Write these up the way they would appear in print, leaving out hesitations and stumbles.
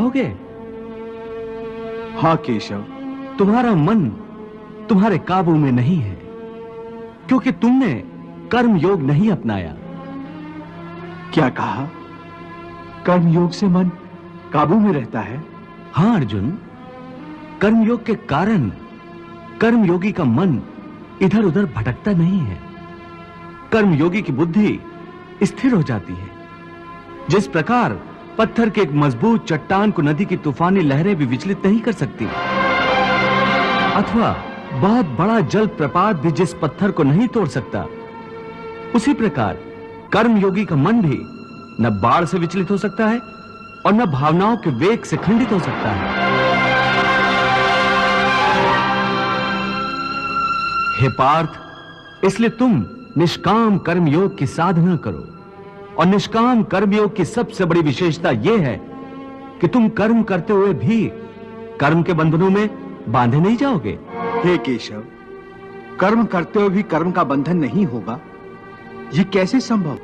चाहोगे? हाँ केशव। तुम्हारा मन तुम्हारे काबू में नहीं है, क्योंकि तुमने कर्म योग नहीं अपनाया। क्या कहा? कर्म योग से मन काबू में रहता है? हां अर्जुन, कर्मयोग के कारण कर्मयोगी का मन इधर-उधर भटकता नहीं है। कर्मयोगी की बुद्धि स्थिर हो जाती है। जिस प्रकार पत्थर के एक मजबूत चट्टान को नदी की तूफानी लहरें भी विचलित नहीं कर सकती, अथवा बहुत बड़ा जल प्रपात भी जिस पत्थर को नहीं तोड़ सकता, उसी प्रकार कर्मयोगी का मन भी न बाढ़ से विचलित हो सकता है और न भावनाओं के वेग से खंडित हो सकता है। हे पार्थ, इसलिए तुम निष्काम कर्मयोग की साधना करो। और निष्काम कर्मयोग की सबसे बड़ी विशेषता यह है कि तुम कर्म करते हुए भी कर्म के बंधनों में बांधे नहीं जाओगे। हे केशव, कर्म करते हुए भी कर्म का बंधन नहीं होगा, यह कैसे संभव?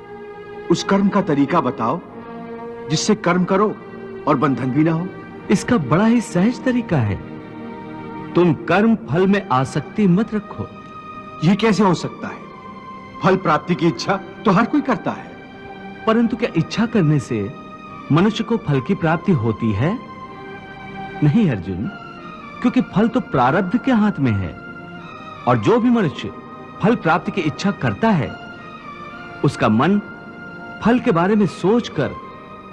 उस कर्म का तरीका बताओ जिससे कर्म करो और बंधन भी ना हो। इसका बड़ा ही सहज तरीका है। तुम कर्म फल में आसक्ति मत रखो। यह कैसे हो सकता है? फल प्राप्ति की इच्छा तो हर कोई करता है। परंतु क्या इच्छा करने से मनुष्य को फल की प्राप्ति होती है? नहीं अर्जुन, क्योंकि फल तो प्रारब्ध के हाथ में है। और जो भी मनुष्य फल प्राप्ति की इच्छा करता है, उसका मन फल के बारे में सोचकर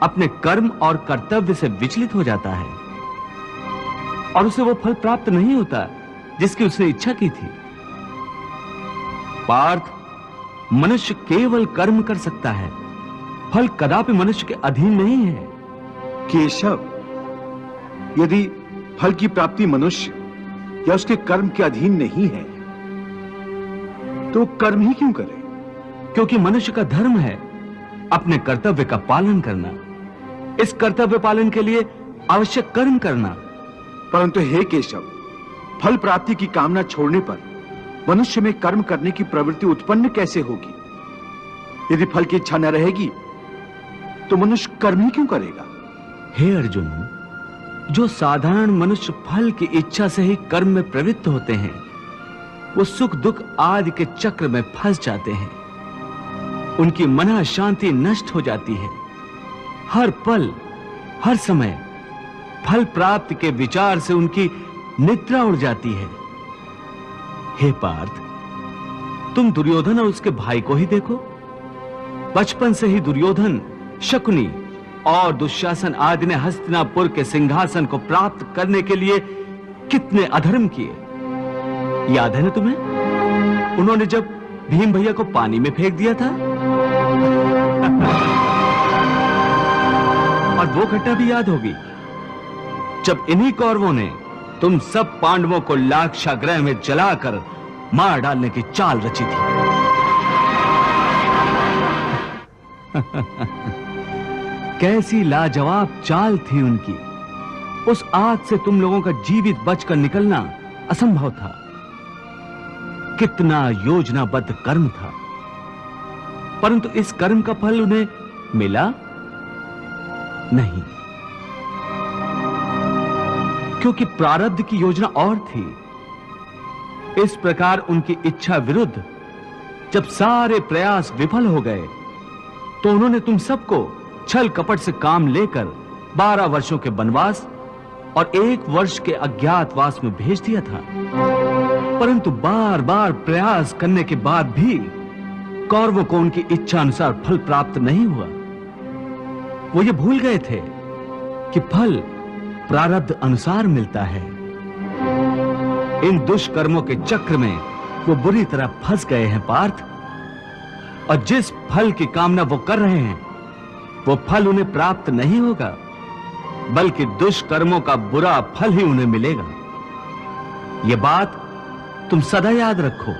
अपने कर्म और कर्तव्य से विचलित हो जाता है और उसे वो फल प्राप्त नहीं होता जिसकी उसने इच्छा की थी। पार्थ, मनुष्य केवल कर्म कर सकता है, फल कदापि मनुष्य के अधीन नहीं है। केशव, यदि फल की प्राप्ति मनुष्य या उसके कर्म के अधीन नहीं है, तो कर्म ही क्यों करे? क्योंकि मनुष्य का धर्म है अपने कर्तव्य का पालन करना। इस कर्तव्य पालन के लिए आवश्यक कर्म करना। परंतु हे केशव, फल प्राप्ति की कामना छोड़ने पर मनुष्य में कर्म करने की प्रवृत्ति उत्पन्न कैसे होगी? यदि फल की इच्छा न रहेगी तो मनुष्य कर्म ही क्यों करेगा? हे अर्जुन, जो साधारण मनुष्य फल की इच्छा से ही कर्म में प्रवृत्त होते हैं, वो सुख दुख आदि के चक्र में फंस जाते हैं। उनकी मन शांति नष्ट हो जाती है। हर पल हर समय फल प्राप्ति के विचार से उनकी निद्रा उड़ जाती है। हे पार्थ, तुम दुर्योधन और उसके भाई को ही देखो। बचपन से ही दुर्योधन, शकुनी और दुशासन आदि ने हस्तिनापुर के सिंहासन को प्राप्त करने के लिए कितने अधर्म किए, याद है ना तुम्हें? उन्होंने जब भीम भैया को पानी में फेंक दिया था और वो घटना भी याद होगी जब इन्हीं कौरवों ने तुम सब पांडवों को लाक्षागृह में जलाकर मार डालने की चाल रची थी। कैसी लाजवाब चाल थी उनकी। उस आग से तुम लोगों का जीवित बचकर निकलना असंभव था। कितना योजनाबद्ध कर्म था, परंतु इस कर्म का फल उन्हें मिला नहीं, क्योंकि प्रारब्ध की योजना और थी। इस प्रकार उनकी इच्छा विरुद्ध जब सारे प्रयास विफल हो गए, तो उन्होंने तुम सबको छल कपट से काम लेकर 12 वर्षों के वनवास और 1 वर्ष के अज्ञातवास में भेज दिया था। परंतु बार बार प्रयास करने के बाद भी कौरवों को उनकी इच्छा अनुसार फल प्राप्त नहीं हुआ। वो ये भूल गए थे कि फल प्रारब्ध अनुसार मिलता है। इन दुष्कर्मों के चक्र में वो बुरी तरह फंस गए हैं पार्थ। और जिस फल की कामना वो कर रहे हैं, वो फल उन्हें प्राप्त नहीं होगा, बल्कि दुष्कर्मों का बुरा फल ही उन्हें मिलेगा। यह बात तुम सदा याद रखो।